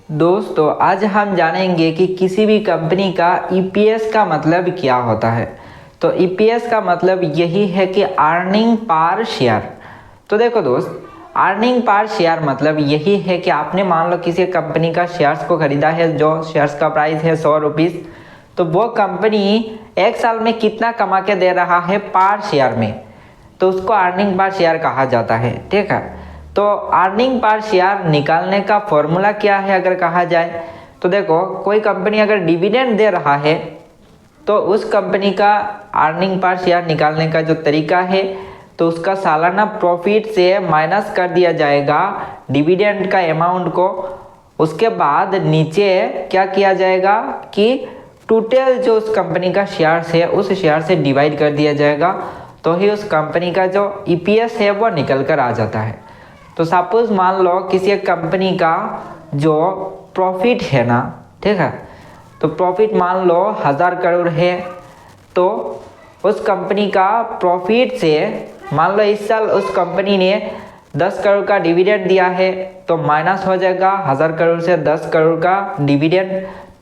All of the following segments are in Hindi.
दोस्तों आज हम जानेंगे कि किसी भी कंपनी का ईपीएस का मतलब क्या होता है। तो ईपीएस का मतलब यही है कि अर्निंग पर शेयर। तो देखो दोस्त, अर्निंग पर शेयर मतलब यही है कि आपने मान लो किसी कंपनी का शेयर्स को खरीदा है, जो शेयर्स का प्राइस है 100 रुपीज़। तो वो कंपनी एक साल में कितना कमा के दे रहा है पर शेयर में, तो उसको अर्निंग पर शेयर कहा जाता है। ठीक है, तो अर्निंग पर शेयर निकालने का फॉर्मूला क्या है अगर कहा जाए तो देखो, कोई कंपनी अगर डिविडेंड दे रहा है तो उस कंपनी का अर्निंग पर शेयर निकालने का जो तरीका है, तो उसका सालाना प्रॉफिट से माइनस कर दिया जाएगा डिविडेंड का अमाउंट को। उसके बाद नीचे क्या किया जाएगा कि टोटल जो उस कंपनी का शेयर्स है उस शेयर से डिवाइड कर दिया जाएगा, तो ही उस कंपनी का जो ईपीएस है वो निकल कर आ जाता है। तो सपोज मान लो किसी एक कंपनी का जो प्रॉफिट है ना, ठीक है, तो प्रॉफिट मान लो 1000 करोड़ है। तो उस कंपनी का प्रॉफिट से मान लो इस साल उस कंपनी ने 10 करोड़ का डिविडेंड दिया है, तो माइनस हो जाएगा 1000 करोड़ से 10 करोड़ का डिविडेंड,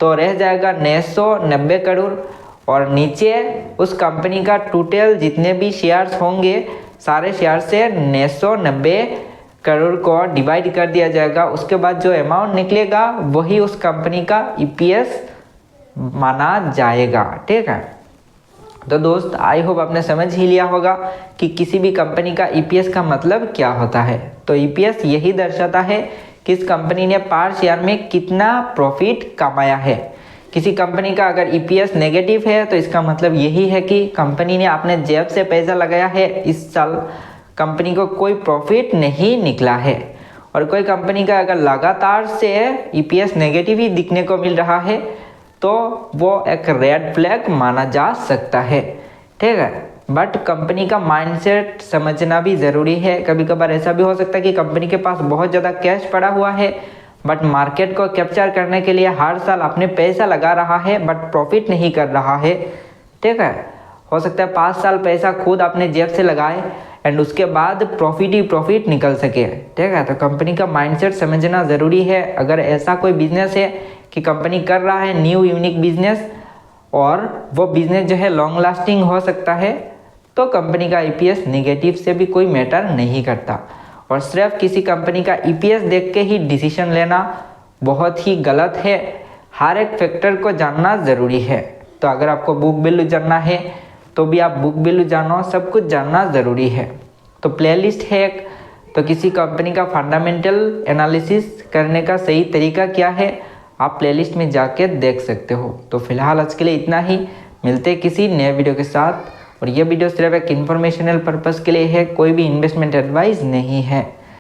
तो रह जाएगा 990 करोड़। और नीचे उस कंपनी का टोटल जितने भी शेयर्स होंगे सारे शेयर से 990 करोड़ को डिवाइड कर दिया जाएगा। उसके बाद जो अमाउंट निकलेगा वही उस कंपनी का ईपीएस माना जाएगा। ठीक है, तो दोस्त आई होप आपने समझ ही लिया होगा कि किसी भी कंपनी का ईपीएस का मतलब क्या होता है। तो ईपीएस यही दर्शाता है कि इस कंपनी ने पर शेयर में कितना प्रॉफिट कमाया है। किसी कंपनी का अगर ईपीएस नेगेटिव है तो इसका मतलब यही है कि कंपनी ने अपने जेब से पैसा लगाया है, इस साल कंपनी को कोई प्रॉफिट नहीं निकला है। और कोई कंपनी का अगर लगातार से ईपीएस नेगेटिव ही दिखने को मिल रहा है तो वो एक रेड फ्लैग माना जा सकता है। ठीक है, बट कंपनी का माइंडसेट समझना भी ज़रूरी है। कभी कभार ऐसा भी हो सकता है कि कंपनी के पास बहुत ज़्यादा कैश पड़ा हुआ है, बट मार्केट को कैप्चर करने के लिए हर साल अपने पैसा लगा रहा है बट प्रॉफिट नहीं कर रहा है। ठीक है, हो सकता है 5 साल पैसा खुद अपने जेब से लगाए एंड उसके बाद प्रॉफिट ही प्रॉफिट निकल सके। ठीक है, तो कंपनी का माइंडसेट समझना ज़रूरी है। अगर ऐसा कोई बिजनेस है कि कंपनी कर रहा है न्यू यूनिक बिजनेस और वो बिजनेस जो है लॉन्ग लास्टिंग हो सकता है, तो कंपनी का ईपीएस नेगेटिव से भी कोई मैटर नहीं करता। और सिर्फ किसी कंपनी का ईपीएस देख के ही डिसीजन लेना बहुत ही गलत है। हर एक फैक्टर को जानना ज़रूरी है। तो अगर आपको बुक वैल्यू जानना है तो भी आप बुक वैल्यू जानो, सब कुछ जानना ज़रूरी है। तो प्लेलिस्ट है एक, तो किसी कंपनी का फंडामेंटल एनालिसिस करने का सही तरीका क्या है आप प्लेलिस्ट में जाके देख सकते हो। तो फिलहाल आज के लिए इतना ही, मिलते हैं किसी नए वीडियो के साथ। और ये वीडियो सिर्फ एक इन्फॉर्मेशनल पर्पज़ के लिए है, कोई भी इन्वेस्टमेंट एडवाइस नहीं है।